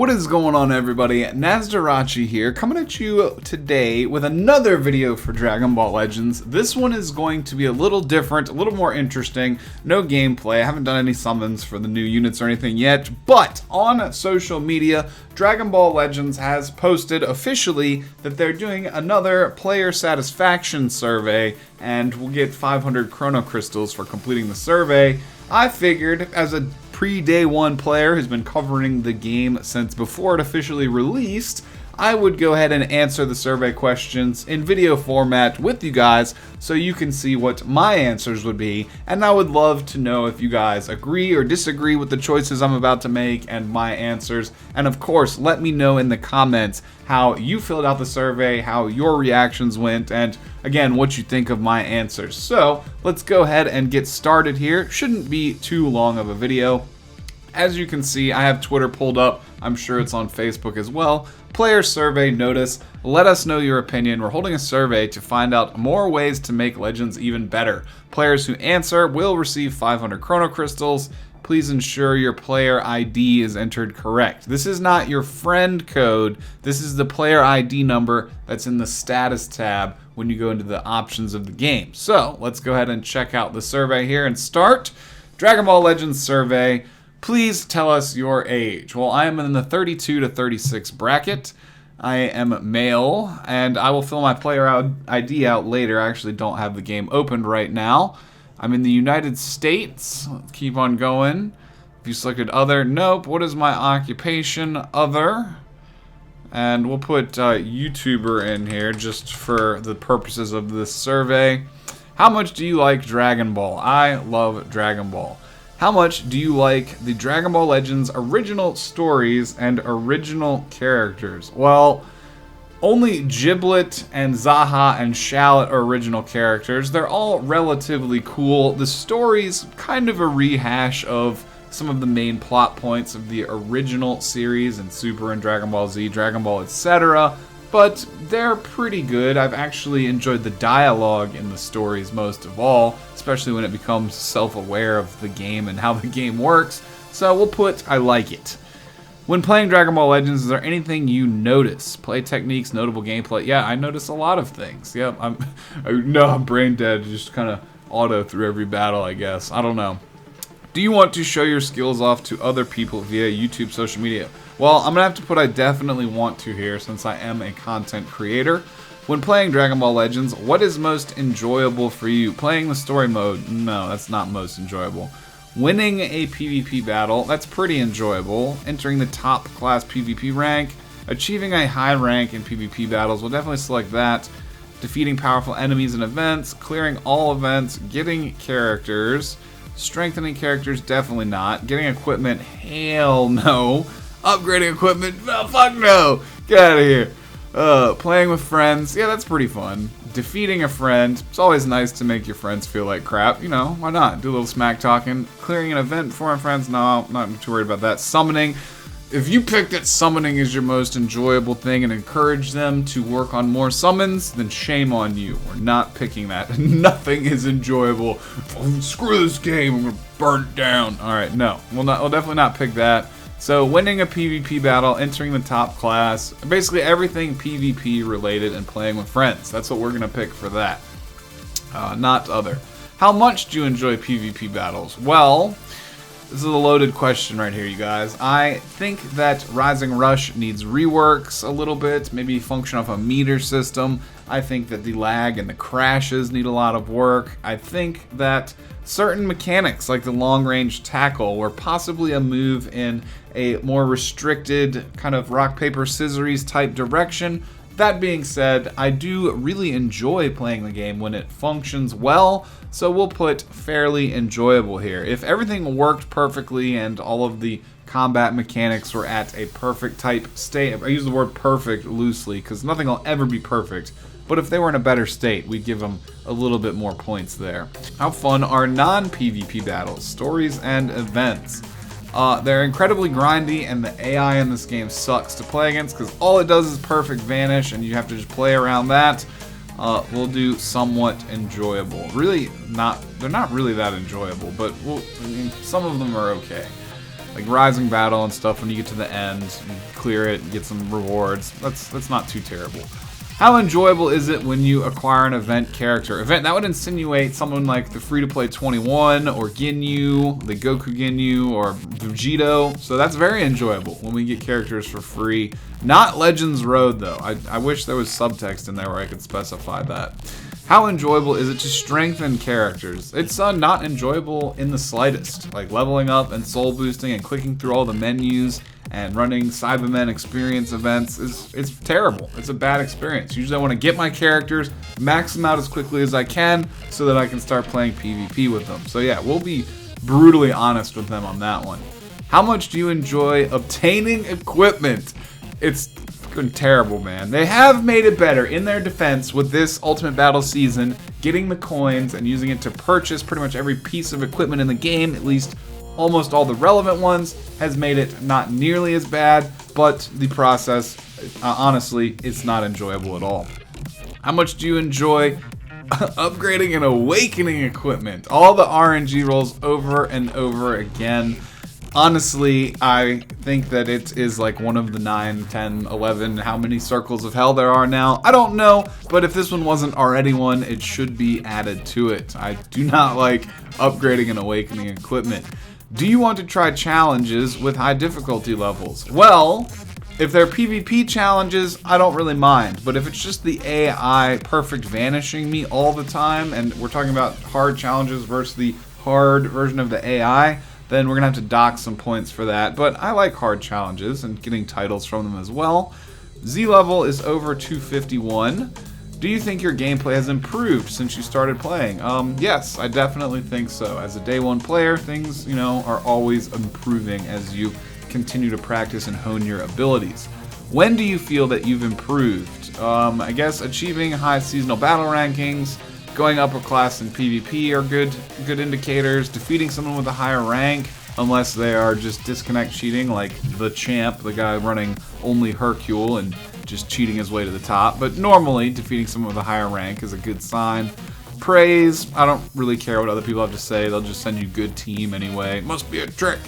What is going on, everybody? Nasdorachi here, coming at you today with another video for Dragon Ball Legends. This one is going to be a little different, a little more interesting. No gameplay. I haven't done any summons for the new units or anything yet, but on social media, Dragon Ball Legends has posted officially that they're doing another player satisfaction survey, and we'll get 500 Chrono Crystals for completing the survey. I figured, as a pre-day one player who's been covering the game since before it officially released, I would go ahead and answer the survey questions in video format with you guys so you can see what my answers would be, and I would love to know if you guys agree or disagree with the choices I'm about to make and my answers. And of course, let me know in the comments how you filled out the survey, how your reactions went, and again, what you think of my answers. So let's go ahead and get started here. Shouldn't be too long of a video. As you can see, I have Twitter pulled up. I'm sure it's on Facebook as well. Player survey notice. Let us know your opinion. We're holding a survey to find out more ways to make Legends even better. Players who answer will receive 500 Chrono Crystals. Please ensure your player ID is entered correct. This is not your friend code. This is the player ID number that's in the status tab when you go into the options of the game. So let's go ahead and check out the survey here and start. Dragon Ball Legends survey. Please tell us your age. Well, I am in the 32 to 36 bracket. I am male, and I will fill my player ID out later. I actually don't have the game opened right now. I'm in the United States. Let's keep on going. If you selected other, nope. What is my occupation? Other. And we'll put YouTuber in here just for the purposes of this survey. How much do you like Dragon Ball? I love Dragon Ball. How much do you like the Dragon Ball Legends original stories and original characters? Well, only Giblet and Zaha and Shallot are original characters. They're all relatively cool. The story's kind of a rehash of some of the main plot points of the original series in Super and Dragon Ball Z, Dragon Ball, etc. But they're pretty good. I've actually enjoyed the dialogue in the stories most of all, especially when it becomes self-aware of the game and how the game works. So we'll put I like it. When playing Dragon Ball Legends, is there anything you notice? Play techniques, notable gameplay. Yeah, I notice a lot of things. Yep, I'm brain dead. Just kind of auto through every battle, I guess. I don't know. Do you want to show your skills off to other people via YouTube, social media? Well, I'm going to have to put I definitely want to here since I am a content creator. When playing Dragon Ball Legends, what is most enjoyable for you? Playing the story mode? No, that's not most enjoyable. Winning a PvP battle? That's pretty enjoyable. Entering the top class PvP rank? Achieving a high rank in PvP battles? We'll definitely select that. Defeating powerful enemies and events? Clearing all events? Getting characters? Strengthening characters? Definitely not. Getting equipment? Hell no. Upgrading equipment? Oh, fuck no. Get out of here. Playing with friends? Yeah, that's pretty fun. Defeating a friend? It's always nice to make your friends feel like crap. You know, why not? Do a little smack talking. Clearing an event before my friends? No, not too worried about that. Summoning? If you picked that summoning is your most enjoyable thing and encourage them to work on more summons, then shame on you. We're not picking that. Nothing is enjoyable. Oh, screw this game. I'm gonna burn it down. All right, no, we'll definitely not pick that. So winning a PvP battle, entering the top class, basically everything PvP related and playing with friends. That's what we're gonna pick for that. Not other. How much do you enjoy PvP battles? Well, this is a loaded question right here, you guys. I think that Rising Rush needs reworks a little bit, maybe function off a meter system. I think that the lag and the crashes need a lot of work. I think that certain mechanics like the long-range tackle or possibly a move in a more restricted kind of rock, paper, scissors type direction. That being said, I do really enjoy playing the game when it functions well, so we'll put fairly enjoyable here. If everything worked perfectly and all of the combat mechanics were at a perfect type state, I use the word perfect loosely because nothing will ever be perfect, but if they were in a better state, we'd give them a little bit more points there. How fun are non-PvP battles, stories, and events? They're incredibly grindy, and the AI in this game sucks to play against because all it does is perfect vanish, and you have to just play around that. We'll do somewhat enjoyable. Really not. They're not really that enjoyable, but some of them are okay. like Rising Battle and stuff. When you get to the end, you clear it, and get some rewards. That's not too terrible. How enjoyable is it when you acquire an event character? Event, that would insinuate someone like the free-to-play 21 or Ginyu, the Goku Ginyu, or Vegito. So that's very enjoyable when we get characters for free. Not Legends Road, though. I wish there was subtext in there where I could specify that. How enjoyable is it to strengthen characters? It's not enjoyable in the slightest. Like leveling up and soul boosting and clicking through all the menus and running Cybermen experience events it's terrible. It's a bad experience. Usually I want to get my characters, max them out as quickly as I can so that I can start playing PvP with them. So yeah, we'll be brutally honest with them on that one. How much do you enjoy obtaining equipment? It's fucking terrible, man. They have made it better in their defense with this Ultimate Battle season, getting the coins and using it to purchase pretty much every piece of equipment in the game, at least almost all the relevant ones, has made it not nearly as bad, but the process, honestly, it's not enjoyable at all. How much do you enjoy upgrading and awakening equipment? All the RNG rolls over and over again. Honestly, I think that it is like one of the 9, 10, 11, how many circles of hell there are now. I don't know, but if this one wasn't already one, it should be added to it. I do not like upgrading and awakening equipment. Do you want to try challenges with high difficulty levels? Well, if they're PvP challenges, I don't really mind. But if it's just the AI perfect vanishing me all the time, and we're talking about hard challenges versus the hard version of the AI, then we're going to have to dock some points for that. But I like hard challenges and getting titles from them as well. Z level is over 251. Do you think your gameplay has improved since you started playing? Yes, I definitely think so. As a day one player, things, are always improving as you continue to practice and hone your abilities. When do you feel that you've improved? I guess achieving high seasonal battle rankings, going upper class in PvP are good indicators. Defeating someone with a higher rank, unless they are just disconnect cheating, like the champ, the guy running only Hercule and just cheating his way to the top. But normally, defeating someone with a higher rank is a good sign. Praise, I don't really care what other people have to say. They'll just send you good team anyway. Must be a trick.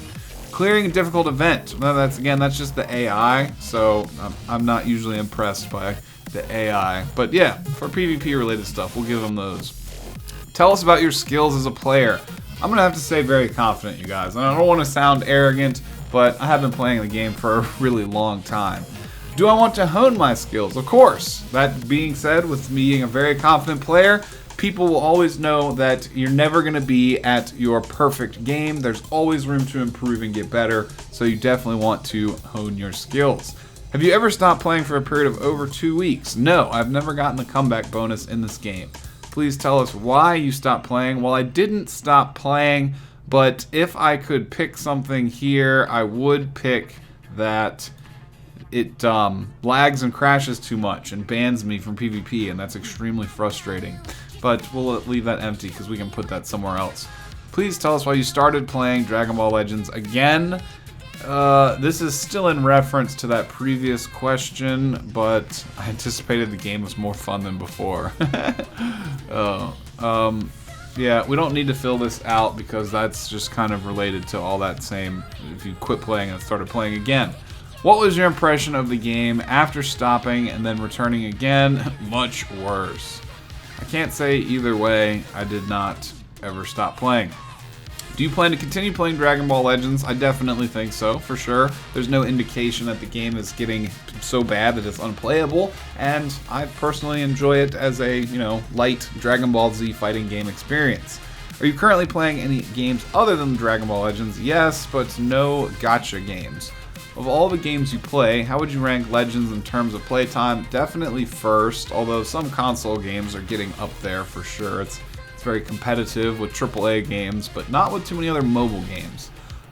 Clearing a difficult event. Well, that's just the AI, so I'm not usually impressed by the AI. But yeah, for PvP related stuff, we'll give them those. Tell us about your skills as a player. I'm gonna have to say very confident, you guys. And I don't want to sound arrogant, but I have been playing the game for a really long time. Do I want to hone my skills? Of course. That being said, with me being a very confident player, people will always know that you're never going to be at your perfect game. There's always room to improve and get better, so you definitely want to hone your skills. Have you ever stopped playing for a period of over 2 weeks? No, I've never gotten the comeback bonus in this game. Please tell us why you stopped playing. Well, I didn't stop playing, but if I could pick something here, I would pick that it lags and crashes too much and bans me from PvP, and that's extremely frustrating. But we'll leave that empty because we can put that somewhere else. Please tell us why you started playing Dragon Ball Legends again. This is still in reference to that previous question, but I anticipated the game was more fun than before. Yeah, we don't need to fill this out because that's just kind of related to all that same, if you quit playing and started playing again. What was your impression of the game after stopping and then returning again? Much worse. I can't say either way. I did not ever stop playing. Do you plan to continue playing Dragon Ball Legends? I definitely think so, for sure. There's no indication that the game is getting so bad that it's unplayable, and I personally enjoy it as a, light Dragon Ball Z fighting game experience. Are you currently playing any games other than Dragon Ball Legends? Yes, but no gacha games. Of all the games you play, how would you rank Legends in terms of playtime? Definitely first, although some console games are getting up there for sure. It's very competitive with AAA games, but not with too many other mobile games.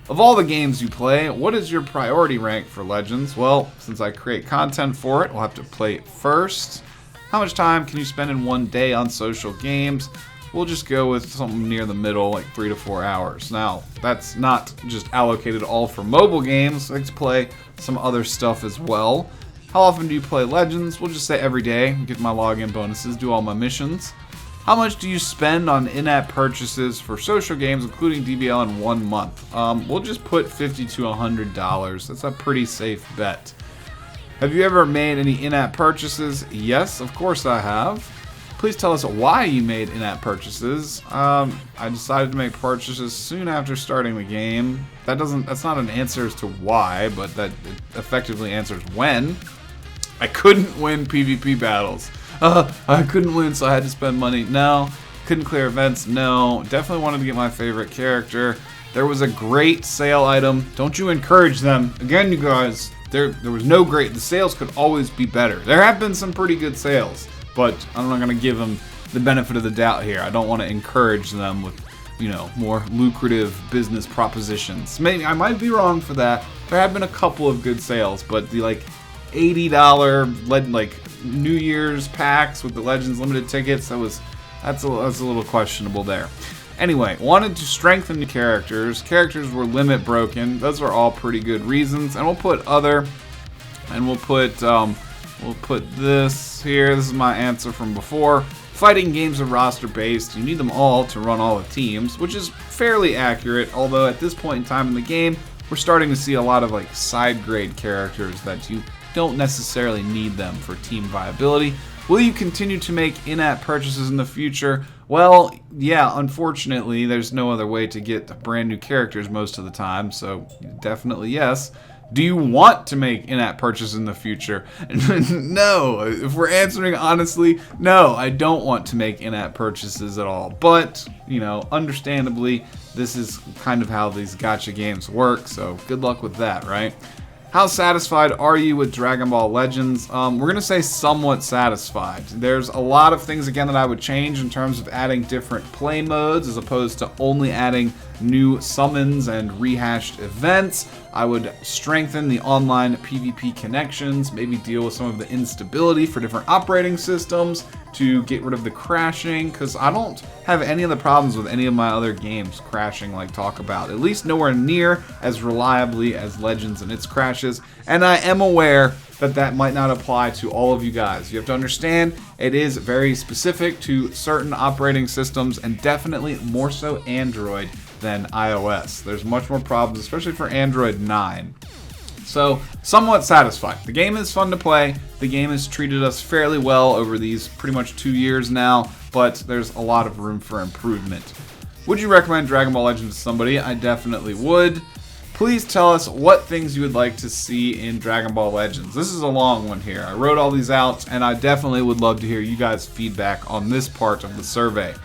Of all the games you play, what is your priority rank for Legends? Well, since I create content for it, we'll have to play it first. How much time can you spend in one day on social games? We'll just go with something near the middle, like 3 to 4 hours. Now, that's not just allocated all for mobile games. I like to play some other stuff as well. How often do you play Legends? We'll just say every day. Get my login bonuses, do all my missions. How much do you spend on in-app purchases for social games, including DBL, in 1 month? We'll just put $50 to $100. That's a pretty safe bet. Have you ever made any in-app purchases? Yes, of course I have. Please tell us why you made in-app purchases. I decided to make purchases soon after starting the game. That's not an answer as to why, but that effectively answers when. I couldn't win PvP battles. I couldn't win, so I had to spend money. No. Couldn't clear events. No. Definitely wanted to get my favorite character. There was a great sale item. Don't you encourage them. Again, you guys, there was no great. The sales could always be better. There have been some pretty good sales, but I'm not going to give them the benefit of the doubt here. I don't want to encourage them with, more lucrative business propositions. Maybe I might be wrong for that. There have been a couple of good sales, but the $80 New Year's packs with the Legends limited tickets, that's a little questionable there. Anyway, wanted to strengthen the characters. Characters were limit broken. Those are all pretty good reasons. And we'll put other, and we'll put this here. This is my answer from before. Fighting games are roster based. You need them all to run all the teams, which is fairly accurate. Although at this point in time in the game, we're starting to see a lot of side grade characters that you don't necessarily need them for team viability. Will you continue to make in-app purchases in the future? Well, yeah, unfortunately, there's no other way to get brand new characters most of the time, so definitely yes. Do you want to make in-app purchases in the future? No. If we're answering honestly, no, I don't want to make in-app purchases at all. But, understandably, this is kind of how these gacha games work, so good luck with that, right? How satisfied are you with Dragon Ball Legends? We're going to say somewhat satisfied. There's a lot of things, again, that I would change in terms of adding different play modes as opposed to only adding new summons and rehashed events. I would strengthen the online PvP connections, maybe deal with some of the instability for different operating systems to get rid of the crashing, because I don't have any of the problems with any of my other games crashing like talk about. At least nowhere near as reliably as Legends and its crashes, and I am aware that that might not apply to all of you guys. You have to understand it is very specific to certain operating systems, and definitely more so Android than iOS. There's much more problems, especially for Android 9. So, somewhat satisfied. The game is fun to play. The game has treated us fairly well over these pretty much 2 years now, but there's a lot of room for improvement. Would you recommend Dragon Ball Legends to somebody? I definitely would. Please tell us what things you would like to see in Dragon Ball Legends. This is a long one here. I wrote all these out, and I definitely would love to hear you guys' feedback on this part of the survey.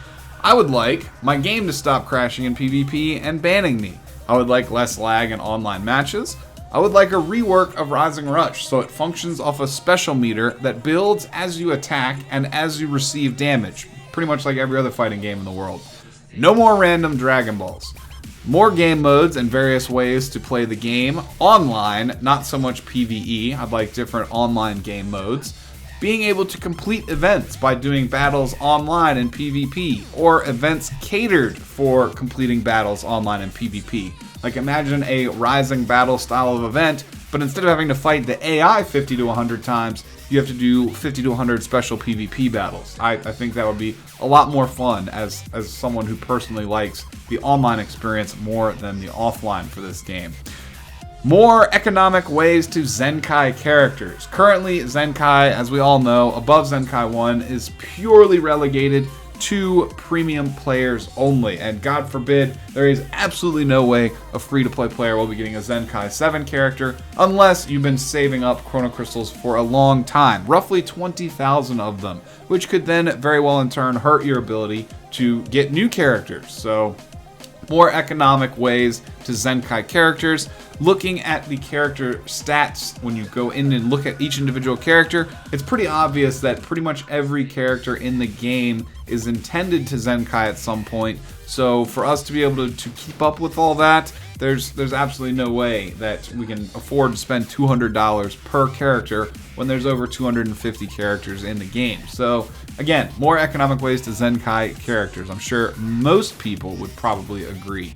I would like my game to stop crashing in PvP and banning me. I would like less lag in online matches. I would like a rework of Rising Rush so it functions off a special meter that builds as you attack and as you receive damage, pretty much like every other fighting game in the world. No more random Dragon Balls. More game modes and various ways to play the game online, not so much PvE. I'd like different online game modes. Being able to complete events by doing battles online in PvP, or events catered for completing battles online in PvP. Like imagine a Rising battle style of event, but instead of having to fight the AI 50 to 100 times, you have to do 50 to 100 special PvP battles. I think that would be a lot more fun as someone who personally likes the online experience more than the offline for this game. More economic ways to Zenkai characters. Currently, Zenkai, as we all know, above Zenkai 1, is purely relegated to premium players only. And God forbid, there is absolutely no way a free-to-play player will be getting a Zenkai 7 character unless you've been saving up Chrono Crystals for a long time, roughly 20,000 of them, which could then very well in turn hurt your ability to get new characters. So, more economic ways to Zenkai characters. Looking at the character stats, when you go in and look at each individual character, it's pretty obvious that pretty much every character in the game is intended to Zenkai at some point. So for us to be able to keep up with all that, there's absolutely no way that we can afford to spend $200 per character when there's over 250 characters in the game. So again, more economic ways to Zenkai characters. I'm sure most people would probably agree.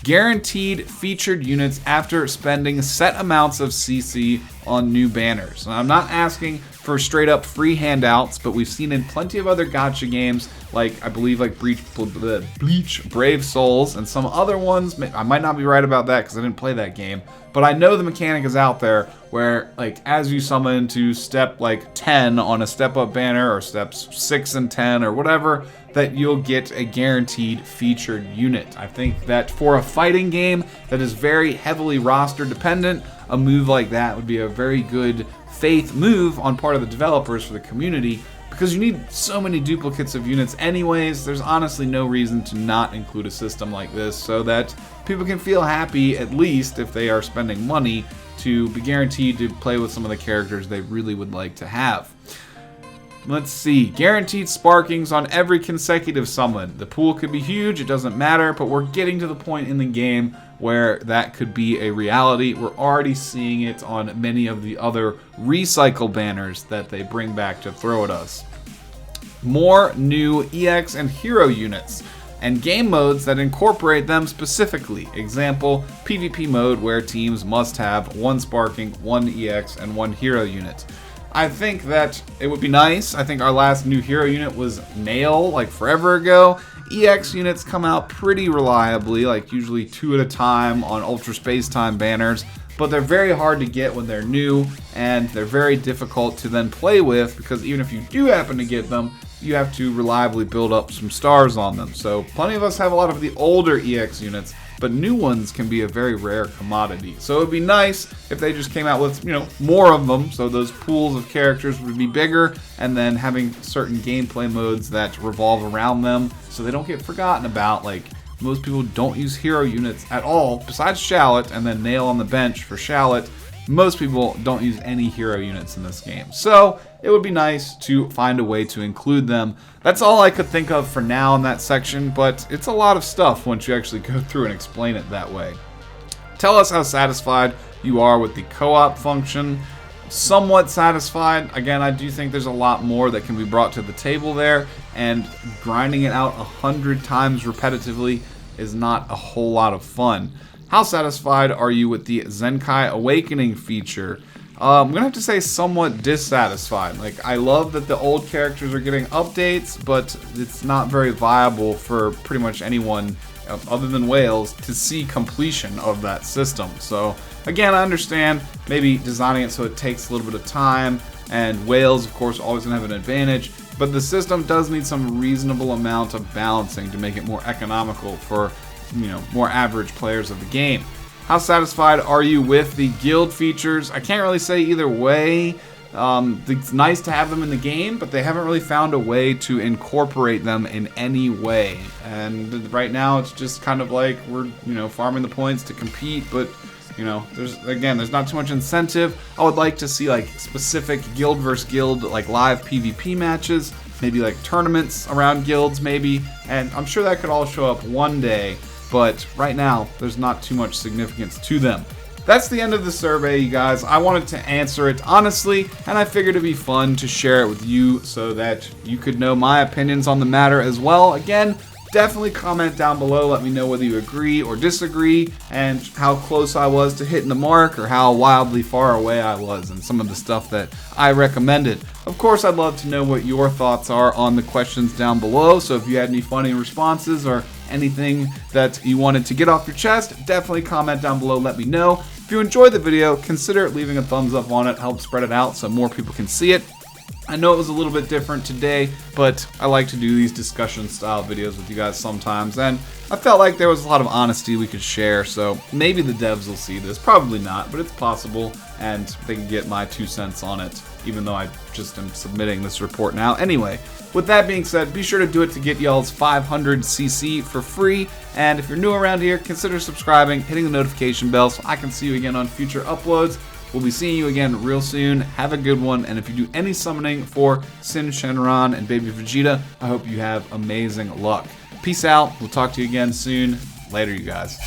Guaranteed featured units after spending set amounts of CC on new banners. And I'm not asking for straight up free handouts, but we've seen in plenty of other gacha games, like I believe like Bleach Brave Souls, and some other ones. I might not be right about that because I didn't play that game, but I know the mechanic is out there where, like, as you summon to step like 10 on a step up banner, or steps 6 and 10 or whatever, that you'll get a guaranteed featured unit. I think that for a fighting game that is very heavily roster dependent, a move like that would be a very good faith move on part of the developers for the community, because you need so many duplicates of units anyways. There's honestly no reason to not include a system like this, so that people can feel happy, at least if they are spending money, to be guaranteed to play with some of the characters they really would like to have. Let's see, guaranteed sparkings on every consecutive summon. The pool could be huge, it doesn't matter, but we're getting to the point in the game where that could be a reality. We're already seeing it on many of the other recycle banners that they bring back to throw at us. More new EX and hero units, and game modes that incorporate them specifically. Example, PvP mode where teams must have 1 sparking, 1 EX, and 1 hero unit. I think that it would be nice. I think our last new hero unit was Nail, like forever ago. EX units come out pretty reliably, like usually 2 at a time on Ultra Space Time banners, but they're very hard to get when they're new, and they're very difficult to then play with, because even if you do happen to get them, you have to reliably build up some stars on them. So plenty of us have a lot of the older EX units, but new ones can be a very rare commodity. So it would be nice if they just came out with, more of them, so those pools of characters would be bigger, and then having certain gameplay modes that revolve around them so they don't get forgotten about. Like, most people don't use hero units at all, besides Shallot, and then Nail on the bench for Shallot. Most people don't use any hero units in this game. So it would be nice to find a way to include them. That's all I could think of for now in that section, but it's a lot of stuff once you actually go through and explain it that way. Tell us how satisfied you are with the co-op function. Somewhat satisfied. Again, I do think there's a lot more that can be brought to the table there, and grinding it out 100 times repetitively is not a whole lot of fun. How satisfied are you with the Zenkai Awakening feature? I'm going to have to say somewhat dissatisfied. Like, I love that the old characters are getting updates, but it's not very viable for pretty much anyone other than Wales to see completion of that system. So, again, I understand maybe designing it so it takes a little bit of time, and Wales, of course, always going to have an advantage, but the system does need some reasonable amount of balancing to make it more economical for more average players of the game. How satisfied are you with the guild features? I can't really say either way. It's nice to have them in the game, but they haven't really found a way to incorporate them in any way. And right now it's just kind of like we're, farming the points to compete, but there's not too much incentive. I would like to see like specific guild versus guild, like live PvP matches, maybe like tournaments around guilds maybe, and I'm sure that could all show up one day. But right now, there's not too much significance to them. That's the end of the survey, you guys. I wanted to answer it honestly, and I figured it'd be fun to share it with you so that you could know my opinions on the matter as well. Again, definitely comment down below. Let me know whether you agree or disagree, and how close I was to hitting the mark, or how wildly far away I was, and some of the stuff that I recommended. Of course, I'd love to know what your thoughts are on the questions down below, so if you had any funny responses or anything that you wanted to get off your chest, definitely comment down below, let me know. If you enjoyed the video, consider leaving a thumbs up on it, help spread it out so more people can see it. I know it was a little bit different today, but I like to do these discussion style videos with you guys sometimes, and I felt like there was a lot of honesty we could share, so maybe the devs will see this. Probably not, but it's possible, and they can get my 2 cents on it, even though I just am submitting this report now. Anyway, with that being said, be sure to do it to get y'all's 500cc for free, and if you're new around here, consider subscribing, hitting the notification bell so I can see you again on future uploads. We'll be seeing you again real soon. Have a good one, and if you do any summoning for Sin Shenron and Baby Vegeta, I hope you have amazing luck. Peace out. We'll talk to you again soon. Later, you guys.